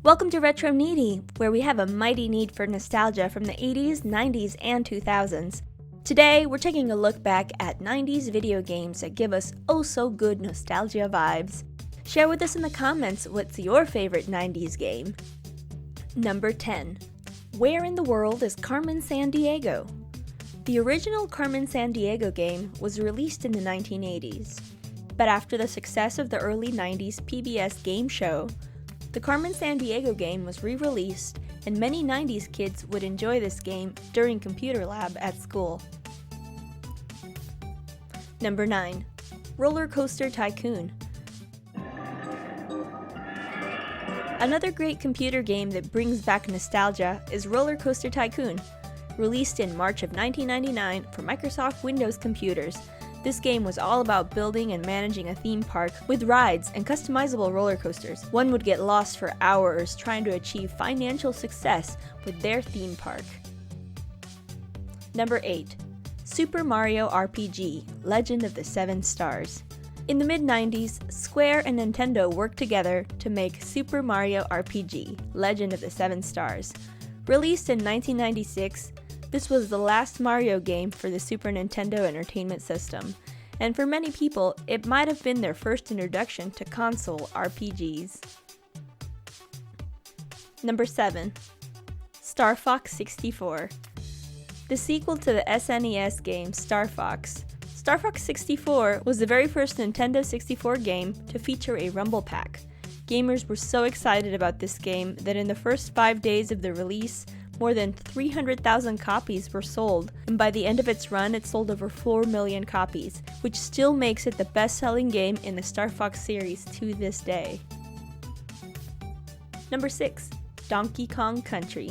Welcome to Retro Needy, where we have a mighty need for nostalgia from the 80s, 90s, and 2000s. Today, we're taking a look back at 90s video games that give us oh-so-good nostalgia vibes. Share with us in the comments what's your favorite 90s game. Number 10. Where in the world is Carmen Sandiego? The original Carmen Sandiego game was released in the 1980s, but after the success of the early 90s PBS game show, the Carmen Sandiego game was re-released, and many 90s kids would enjoy this game during computer lab at school. Number 9. Roller Coaster Tycoon. Another great computer game that brings back nostalgia is Roller Coaster Tycoon. Released in March of 1999 for Microsoft Windows computers, this game was all about building and managing a theme park with rides and customizable roller coasters. One would get lost for hours trying to achieve financial success with their theme park. Number 8. Super Mario RPG: Legend of the Seven Stars. In the mid-90s, Square and Nintendo worked together to make Super Mario RPG: Legend of the Seven Stars. Released in 1996, this was the last Mario game for the Super Nintendo Entertainment System, and for many people, it might have been their first introduction to console RPGs. Number 7. Star Fox 64. The sequel to the SNES game Star Fox 64 was the very first Nintendo 64 game to feature a Rumble Pack. Gamers were so excited about this game that in the first 5 days of the release, more than 300,000 copies were sold, and by the end of its run, it sold over 4 million copies, which still makes it the best-selling game in the Star Fox series to this day. Number 6. Donkey Kong Country.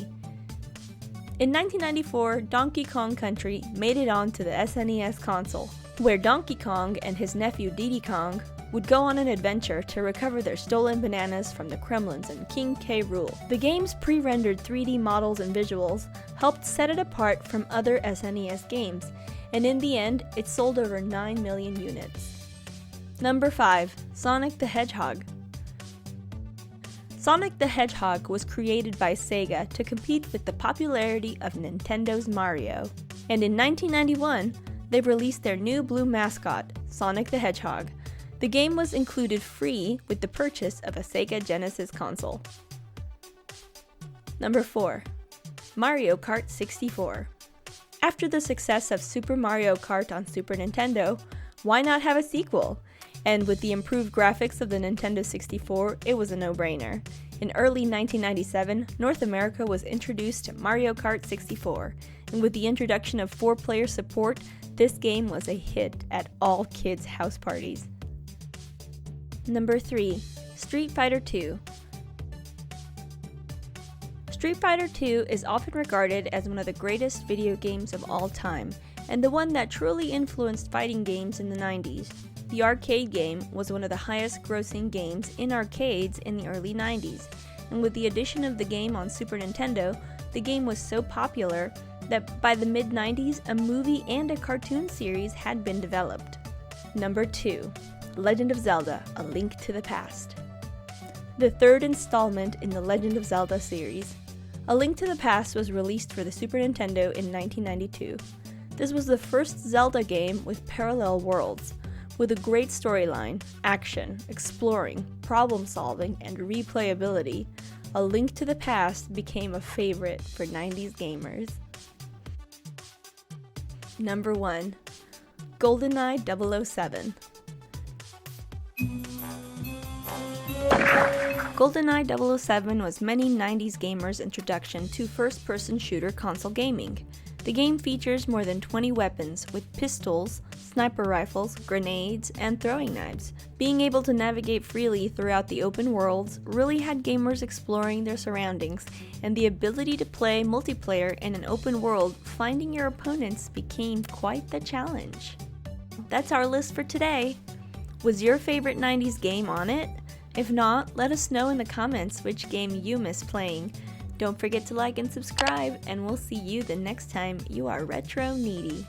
In 1994, Donkey Kong Country made it onto the SNES console, where Donkey Kong and his nephew Diddy Kong would go on an adventure to recover their stolen bananas from the Kremlins in King K. Rool. The game's pre-rendered 3D models and visuals helped set it apart from other SNES games, and in the end, it sold over 9 million units. Number 5. Sonic the Hedgehog. Sonic the Hedgehog was created by Sega to compete with the popularity of Nintendo's Mario, and in 1991, they released their new blue mascot, Sonic the Hedgehog. The game was included free with the purchase of a Sega Genesis console. Number 4. Mario Kart 64. After the success of Super Mario Kart on Super Nintendo, why not have a sequel? And with the improved graphics of the Nintendo 64, it was a no-brainer. In early 1997, North America was introduced to Mario Kart 64, and with the introduction of 4-player support, this game was a hit at all kids' house parties. Number 3. Street Fighter II. Street Fighter II is often regarded as one of the greatest video games of all time, and the one that truly influenced fighting games in the 90s. The arcade game was one of the highest grossing games in arcades in the early 90s, and with the addition of the game on Super Nintendo, the game was so popular that by the mid-90s, a movie and a cartoon series had been developed. Number 2. Legend of Zelda: A Link to the Past. The third installment in the Legend of Zelda series, A Link to the Past was released for the Super Nintendo in 1992. This was the first Zelda game with parallel worlds, with a great storyline, action, exploring, problem-solving, and replayability. A Link to the Past became a favorite for 90s gamers. Number 1. GoldenEye 007. GoldenEye 007 was many 90s gamers' introduction to first-person shooter console gaming. The game features more than 20 weapons, with pistols, sniper rifles, grenades, and throwing knives. Being able to navigate freely throughout the open worlds really had gamers exploring their surroundings, and the ability to play multiplayer in an open world, finding your opponents became quite the challenge. That's our list for today. Was your favorite 90s game on it? If not, let us know in the comments which game you miss playing. Don't forget to like and subscribe, and we'll see you the next time you are Retro Needy.